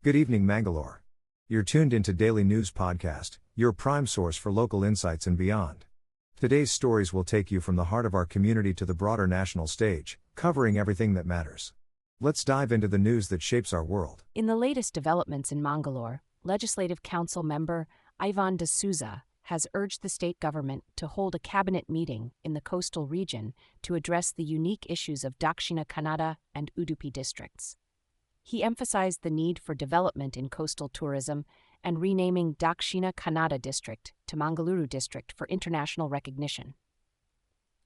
Good evening, Mangalore. You're tuned into Daily News Podcast, your prime source for local insights and beyond. Today's stories will take you from the heart of our community to the broader national stage, covering everything that matters. Let's dive into the news that shapes our world. In the latest developments in Mangalore, Legislative Council member Ivan D'Souza has urged the state government to hold a cabinet meeting in the coastal region to address the unique issues of Dakshina Kannada and Udupi districts. He emphasized the need for development in coastal tourism and renaming Dakshina Kannada District to Mangaluru District for international recognition.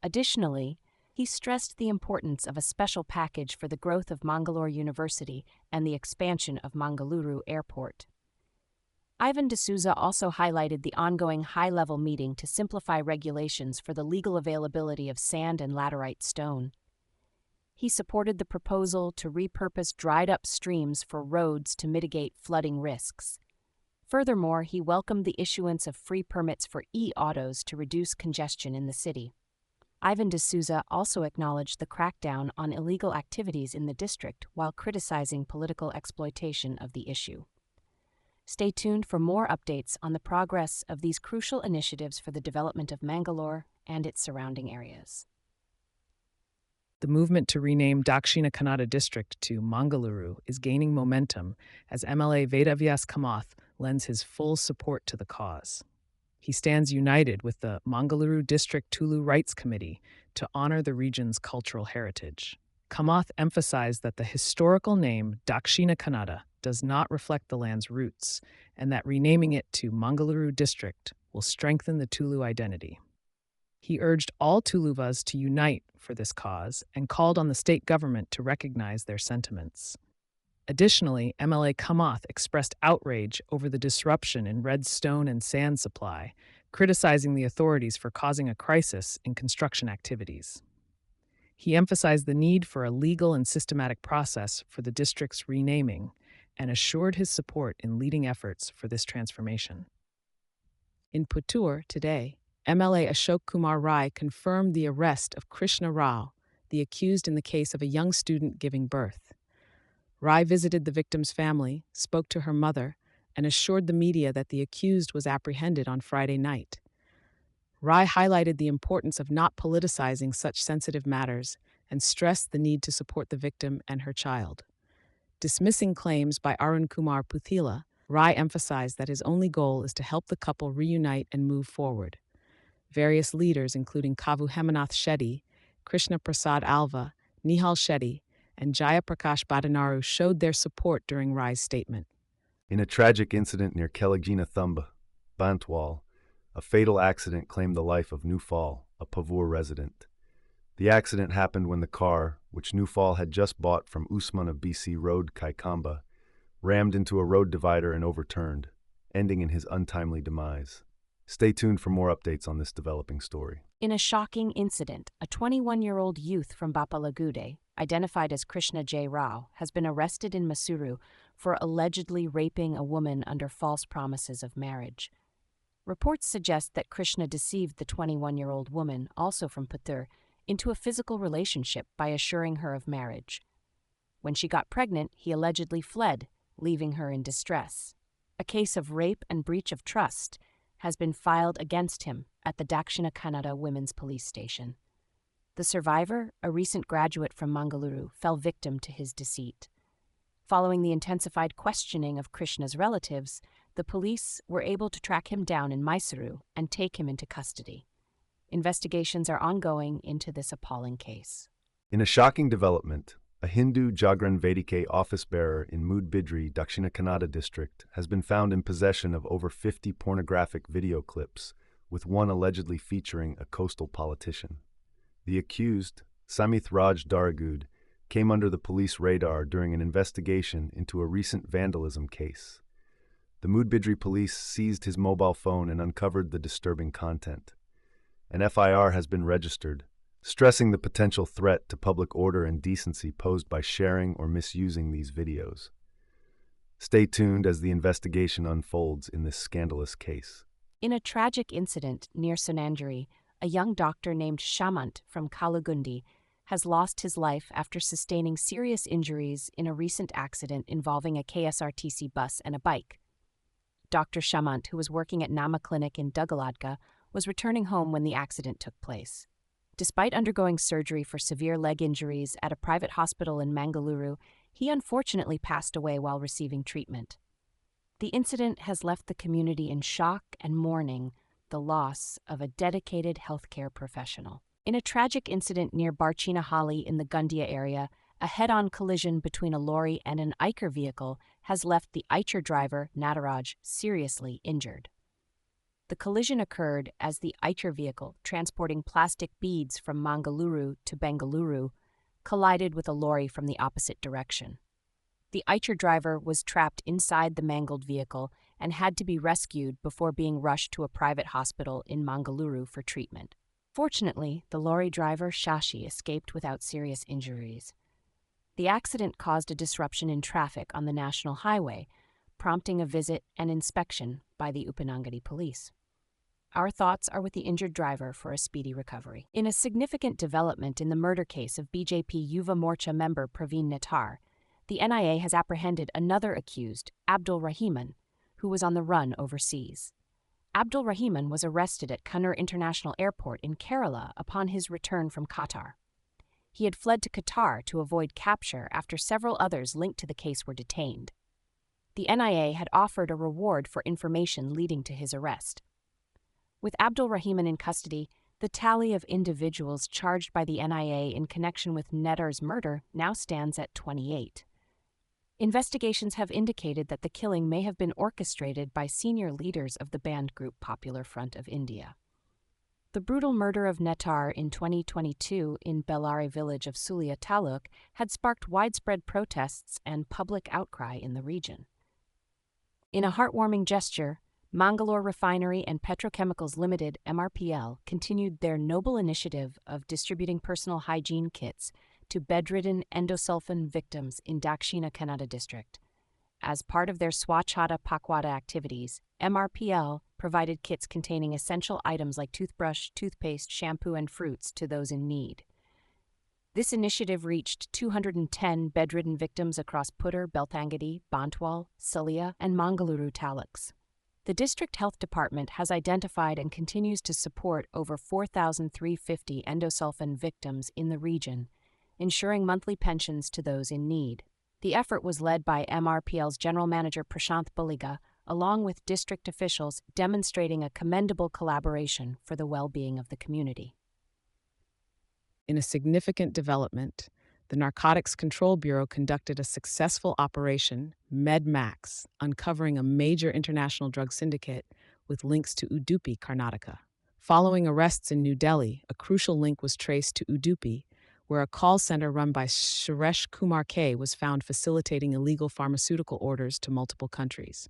Additionally, he stressed the importance of a special package for the growth of Mangalore University and the expansion of Mangaluru Airport. Ivan D'Souza also highlighted the ongoing high-level meeting to simplify regulations for the legal availability of sand and laterite stone. He supported the proposal to repurpose dried-up streams for roads to mitigate flooding risks. Furthermore, he welcomed the issuance of free permits for e-autos to reduce congestion in the city. Ivan D'Souza also acknowledged the crackdown on illegal activities in the district while criticizing political exploitation of the issue. Stay tuned for more updates on the progress of these crucial initiatives for the development of Mangalore and its surrounding areas. The movement to rename Dakshina Kannada District to Mangaluru is gaining momentum as MLA Kamath lends his full support to the cause. He stands united with the Mangaluru District Tulu Rights Committee to honor the region's cultural heritage. Kamath emphasized that the historical name Dakshina Kannada does not reflect the land's roots, and that renaming it to Mangaluru District will strengthen the Tulu identity. He urged all Tuluvas to unite for this cause and called on the state government to recognize their sentiments. Additionally, MLA Kamath expressed outrage over the disruption in red stone and sand supply, criticizing the authorities for causing a crisis in construction activities. He emphasized the need for a legal and systematic process for the district's renaming and assured his support in leading efforts for this transformation. In Puttur today, MLA Ashok Rai confirmed the arrest of Krishna Rao, the accused in the case of a young student giving birth. Rai visited the victim's family, spoke to her mother, and assured the media that the accused was apprehended on Friday night. Rai highlighted the importance of not politicizing such sensitive matters and stressed the need to support the victim and her child. Dismissing claims by Arun Kumar Puthila, Rai emphasized that his only goal is to help the couple reunite and move forward. Various leaders, including Kavu Hemanath Shetty, Krishna Prasad Alva, Nihal Shetty, and Jaya Prakash Badanaru showed their support during Rai's statement. In a tragic incident near Kelagina Thumbe, Bantwal, a fatal accident claimed the life of Nufal, a Pavur resident. The accident happened when the car, which Nufal had just bought from Usman of BC Road, Kaikamba, rammed into a road divider and overturned, ending in his untimely demise. Stay tuned for more updates on this developing story. In a shocking incident, a 21-year-old youth from Bapalagude, identified as Krishna J. Rao, has been arrested in Mysuru for allegedly raping a woman under false promises of marriage. Reports suggest that Krishna deceived the 21-year-old woman, also from Puttur, into a physical relationship by assuring her of marriage. When she got pregnant, he allegedly fled, leaving her in distress. A case of rape and breach of trust has been filed against him at the Dakshina Kannada Women's Police Station. The survivor, a recent graduate from Mangaluru, fell victim to his deceit. Following the intensified questioning of Krishna's relatives, the police were able to track him down in Mysuru and take him into custody. Investigations are ongoing into this appalling case. In a shocking development, a Hindu Jagran Vedike office bearer in Mudbidri, Dakshina Kannada district, has been found in possession of over 50 pornographic video clips, with one allegedly featuring a coastal politician. The accused, Samith Raj Daragud, came under the police radar during an investigation into a recent vandalism case. The Mudbidri police seized his mobile phone and uncovered the disturbing content. An FIR has been registered, stressing the potential threat to public order and decency posed by sharing or misusing these videos. Stay tuned as the investigation unfolds in this scandalous case. In a tragic incident near Sonanjari, a young doctor named Shamant from Kalagundi has lost his life after sustaining serious injuries in a recent accident involving a KSRTC bus and a bike. Dr. Shamant, who was working at Nama Clinic in Dugaladka, was returning home when the accident took place. Despite undergoing surgery for severe leg injuries at a private hospital in Mangaluru, he unfortunately passed away while receiving treatment. The incident has left the community in shock and mourning the loss of a dedicated healthcare professional. In a tragic incident near Barchinahalli in the Gundia area, a head-on collision between a lorry and an Eicher vehicle has left the Eicher driver, Nataraj, seriously injured. The collision occurred as the Eicher vehicle, transporting plastic beads from Mangaluru to Bengaluru, collided with a lorry from the opposite direction. The Eicher driver was trapped inside the mangled vehicle and had to be rescued before being rushed to a private hospital in Mangaluru for treatment. Fortunately, the lorry driver, Shashi, escaped without serious injuries. The accident caused a disruption in traffic on the national highway, prompting a visit and inspection by the Upannangadi police. Our thoughts are with the injured driver for a speedy recovery. In a significant development in the murder case of BJP Yuva Morcha member Praveen Nettar, the NIA has apprehended another accused, Abdul Rahiman, who was on the run overseas. Abdul Rahiman was arrested at Kannur International Airport in Kerala upon his return from Qatar. He had fled to Qatar to avoid capture after several others linked to the case were detained. The NIA had offered a reward for information leading to his arrest. With Abdul Rahiman in custody, the tally of individuals charged by the NIA in connection with Nettar's murder now stands at 28. Investigations have indicated that the killing may have been orchestrated by senior leaders of the banned group Popular Front of India. The brutal murder of Nettar in 2022 in Bellary village of Sulia Taluk had sparked widespread protests and public outcry in the region. In a heartwarming gesture, Mangalore Refinery and Petrochemicals Limited (MRPL) continued their noble initiative of distributing personal hygiene kits to bedridden endosulfan victims in Dakshina Kannada district. As part of their Swachhata Pakwada activities, MRPL provided kits containing essential items like toothbrush, toothpaste, shampoo, and fruits to those in need. This initiative reached 210 bedridden victims across Puttur, Belthangadi, Bantwal, Sulia, and Mangaluru taluks. The District Health Department has identified and continues to support over 4,350 endosulfan victims in the region, ensuring monthly pensions to those in need. The effort was led by MRPL's General Manager Prashanth Buliga, along with district officials, demonstrating a commendable collaboration for the well-being of the community. In a significant development, the Narcotics Control Bureau conducted a successful operation, MedMax, uncovering a major international drug syndicate with links to Udupi, Karnataka. Following arrests in New Delhi, a crucial link was traced to Udupi, where a call center run by Suresh Kumar K was found facilitating illegal pharmaceutical orders to multiple countries.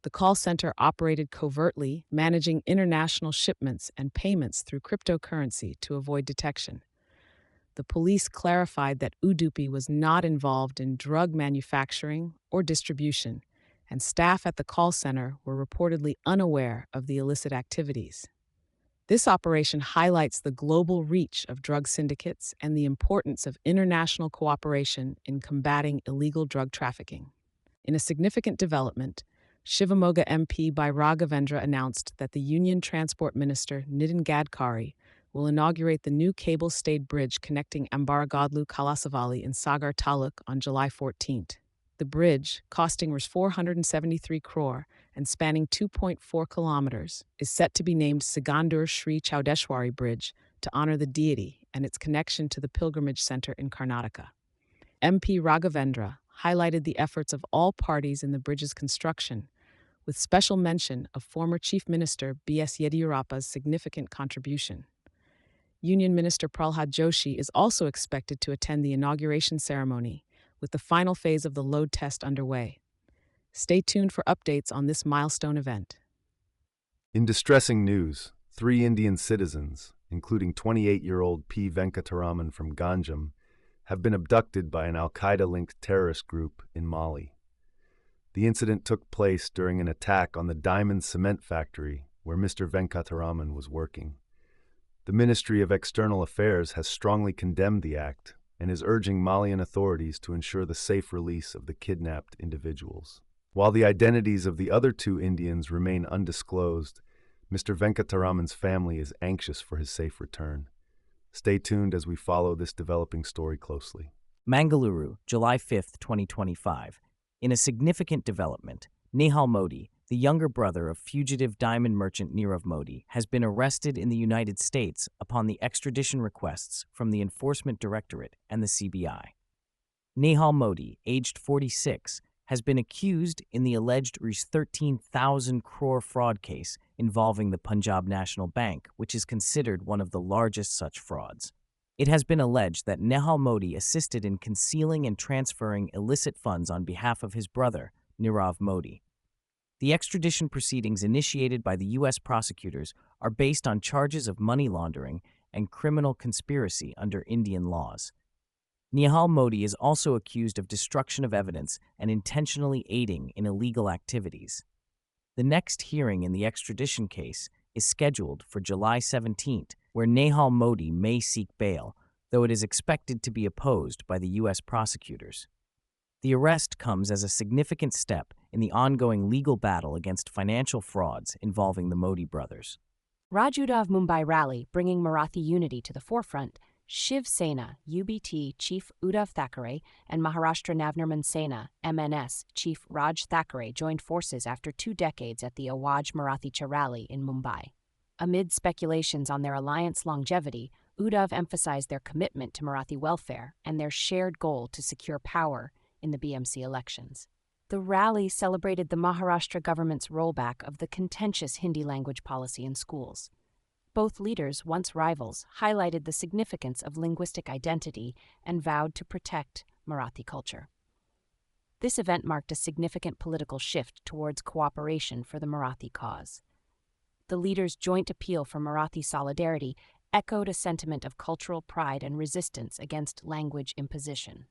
The call center operated covertly, managing international shipments and payments through cryptocurrency to avoid detection. The police clarified that Udupi was not involved in drug manufacturing or distribution, and staff at the call center were reportedly unaware of the illicit activities. This operation highlights the global reach of drug syndicates and the importance of international cooperation in combating illegal drug trafficking. In a significant development, Shivamoga MP by Raghavendra announced that the Union Transport Minister Nitin Gadkari will inaugurate the new cable-stayed bridge connecting Ambaragadlu Kalasavali in Sagar Taluk on July 14th. The bridge, costing Rs 473 crore and spanning 2.4 kilometers, is set to be named Sigandur Sri Chaudeshwari Bridge to honor the deity and its connection to the pilgrimage center in Karnataka. MP Raghavendra highlighted the efforts of all parties in the bridge's construction, with special mention of former Chief Minister B.S. Yediyurappa's significant contribution. Union Minister Pralhad Joshi is also expected to attend the inauguration ceremony, with the final phase of the load test underway. Stay tuned for updates on this milestone event. In distressing news, 3 Indian citizens, including 28-year-old P. Venkataraman from Ganjam, have been abducted by an al-Qaeda-linked terrorist group in Mali. The incident took place during an attack on the diamond cement factory where Mr. Venkataraman was working. The Ministry of External Affairs has strongly condemned the act and is urging Malian authorities to ensure the safe release of the kidnapped individuals. While the identities of the other 2 Indians remain undisclosed, Mr. Venkataraman's family is anxious for his safe return. Stay tuned as we follow this developing story closely. Mangaluru, July 5, 2025. In a significant development, Nehal Modi, the younger brother of fugitive diamond merchant Nirav Modi, has been arrested in the United States upon the extradition requests from the Enforcement Directorate and the CBI. Nehal Modi, aged 46, has been accused in the alleged Rs 13,000 crore fraud case involving the Punjab National Bank, which is considered one of the largest such frauds. It has been alleged that Nehal Modi assisted in concealing and transferring illicit funds on behalf of his brother, Nirav Modi. The extradition proceedings initiated by the U.S. prosecutors are based on charges of money laundering and criminal conspiracy under Indian laws. Nehal Modi is also accused of destruction of evidence and intentionally aiding in illegal activities. The next hearing in the extradition case is scheduled for July 17th, where Nehal Modi may seek bail, though it is expected to be opposed by the U.S. prosecutors. The arrest comes as a significant step in the ongoing legal battle against financial frauds involving the Modi brothers. Raj Uddhav Mumbai rally bringing Marathi unity to the forefront. Shiv Sena, UBT Chief Uddhav Thackeray, and Maharashtra Navnirman Sena, MNS Chief Raj Thackeray joined forces after 2 decades at the Awaj Marathicha rally in Mumbai. Amid speculations on their alliance longevity, Uddhav emphasized their commitment to Marathi welfare and their shared goal to secure power in the BMC elections. The rally celebrated the Maharashtra government's rollback of the contentious Hindi language policy in schools. Both leaders, once rivals, highlighted the significance of linguistic identity and vowed to protect Marathi culture. This event marked a significant political shift towards cooperation for the Marathi cause. The leaders' joint appeal for Marathi solidarity echoed a sentiment of cultural pride and resistance against language imposition.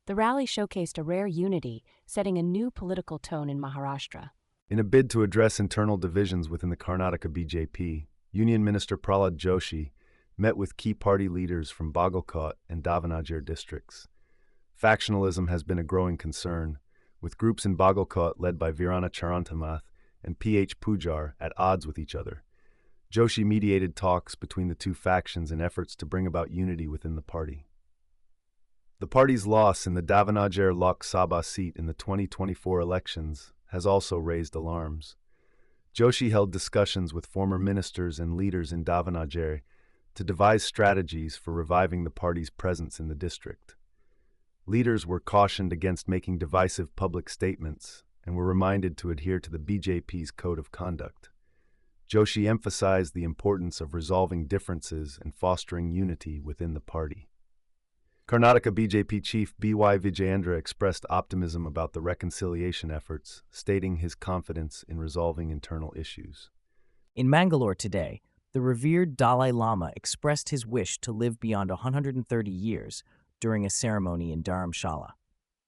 The rally showcased a rare unity, setting a new political tone in Maharashtra. In a bid to address internal divisions within the Karnataka BJP, Union Minister Prahlad Joshi met with key party leaders from Bagalkot and Davanagere districts. Factionalism has been a growing concern, with groups in Bagalkot led by Virana Charantamath and P.H. Pujar at odds with each other. Joshi mediated talks between the 2 factions in efforts to bring about unity within the party. The party's loss in the Davanagere Lok Sabha seat in the 2024 elections has also raised alarms. Joshi held discussions with former ministers and leaders in Davanagere to devise strategies for reviving the party's presence in the district. Leaders were cautioned against making divisive public statements and were reminded to adhere to the BJP's code of conduct. Joshi emphasized the importance of resolving differences and fostering unity within the party. Karnataka BJP chief B.Y. Vijayendra expressed optimism about the reconciliation efforts, stating his confidence in resolving internal issues. In Mangalore today, the revered Dalai Lama expressed his wish to live beyond 130 years during a ceremony in Dharamshala.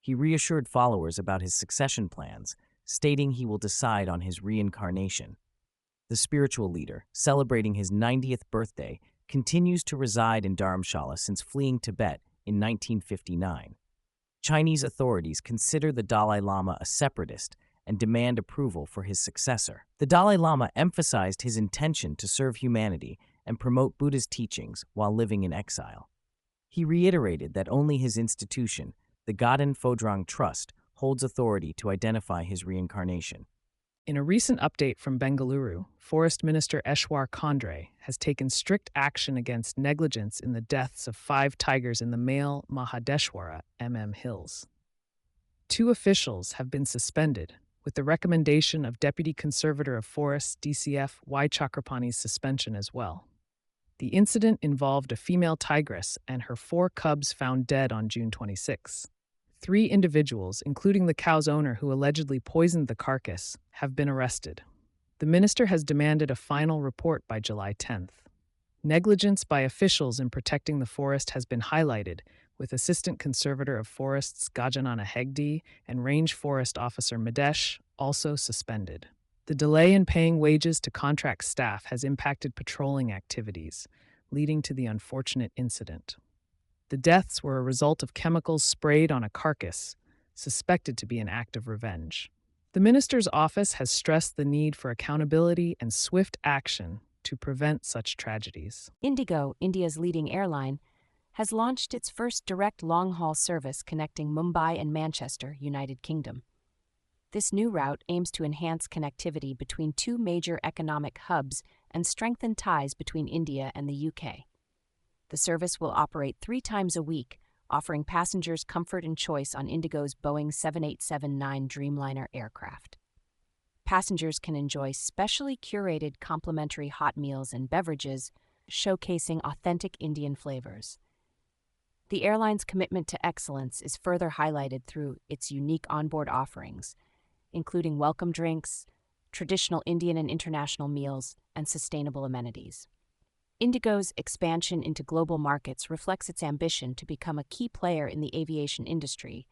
He reassured followers about his succession plans, stating he will decide on his reincarnation. The spiritual leader, celebrating his 90th birthday, continues to reside in Dharamshala since fleeing Tibet in 1959. Chinese authorities consider the Dalai Lama a separatist and demand approval for his successor. The Dalai Lama emphasized his intention to serve humanity and promote Buddha's teachings while living in exile. He reiterated that only his institution, the Gaden Phodrang Trust, holds authority to identify his reincarnation. In a recent update from Bengaluru, Forest Minister Eshwar Khandre has taken strict action against negligence in the deaths of 5 tigers in the male Mahadeshwara Hills. 2 officials have been suspended, with the recommendation of Deputy Conservator of Forests DCF Y. Chakrapani's suspension as well. The incident involved a female tigress and her 4 cubs found dead on June 26. 3 individuals, including the cow's owner who allegedly poisoned the carcass, have been arrested. The minister has demanded a final report by July 10th. Negligence by officials in protecting the forest has been highlighted, with Assistant Conservator of Forests Gajanana Hegde and Range Forest Officer Madesh also suspended. The delay in paying wages to contract staff has impacted patrolling activities, leading to the unfortunate incident. The deaths were a result of chemicals sprayed on a carcass, suspected to be an act of revenge. The minister's office has stressed the need for accountability and swift action to prevent such tragedies. Indigo, India's leading airline, has launched its first direct long-haul service connecting Mumbai and Manchester, United Kingdom. This new route aims to enhance connectivity between two major economic hubs and strengthen ties between India and the UK. The service will operate 3 times a week, offering passengers comfort and choice on Indigo's Boeing 787-9 Dreamliner aircraft. Passengers can enjoy specially curated complimentary hot meals and beverages, showcasing authentic Indian flavors. The airline's commitment to excellence is further highlighted through its unique onboard offerings, including welcome drinks, traditional Indian and international meals, and sustainable amenities. Indigo's expansion into global markets reflects its ambition to become a key player in the aviation industry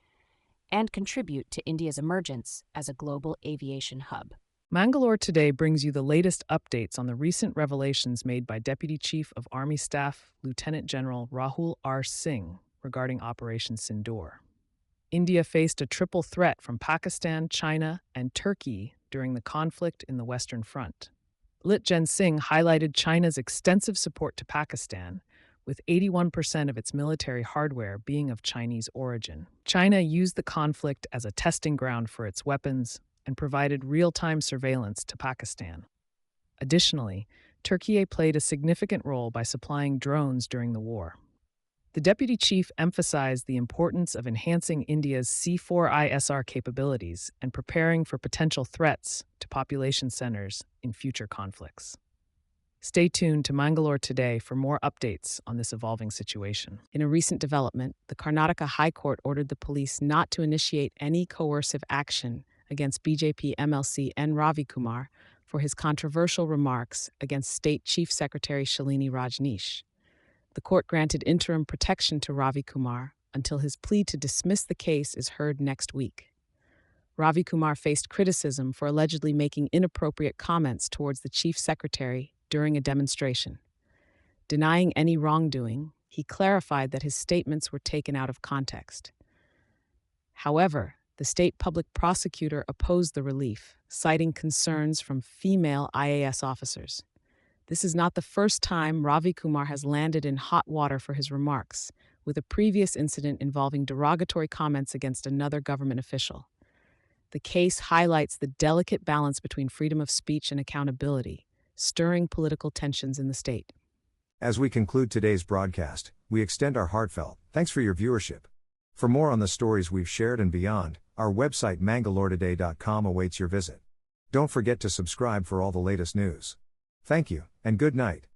and contribute to India's emergence as a global aviation hub. Mangalore Today brings you the latest updates on the recent revelations made by Deputy Chief of Army Staff Lieutenant General Rahul R. Singh regarding Operation Sindoor. India faced a triple threat from Pakistan, China, and Turkey during the conflict in the Western Front. Lt. Gen. Singh highlighted China's extensive support to Pakistan, with 81% of its military hardware being of Chinese origin. China used the conflict as a testing ground for its weapons and provided real-time surveillance to Pakistan. Additionally, Turkey played a significant role by supplying drones during the war. The deputy chief emphasized the importance of enhancing India's C4ISR capabilities and preparing for potential threats to population centers in future conflicts. Stay tuned to Mangalore Today for more updates on this evolving situation. In a recent development, the Karnataka High Court ordered the police not to initiate any coercive action against BJP MLC N. Ravi Kumar for his controversial remarks against State Chief Secretary Shalini Rajneesh. The court granted interim protection to Ravi Kumar until his plea to dismiss the case is heard next week. Ravi Kumar faced criticism for allegedly making inappropriate comments towards the Chief Secretary during a demonstration. Denying any wrongdoing, he clarified that his statements were taken out of context. However, the state public prosecutor opposed the relief, citing concerns from female IAS officers. This is not the first time Ravi Kumar has landed in hot water for his remarks, with a previous incident involving derogatory comments against another government official. The case highlights the delicate balance between freedom of speech and accountability, stirring political tensions in the state. As we conclude today's broadcast, we extend our heartfelt thanks for your viewership. For more on the stories we've shared and beyond, our website mangaloretoday.com awaits your visit. Don't forget to subscribe for all the latest news. Thank you, and good night.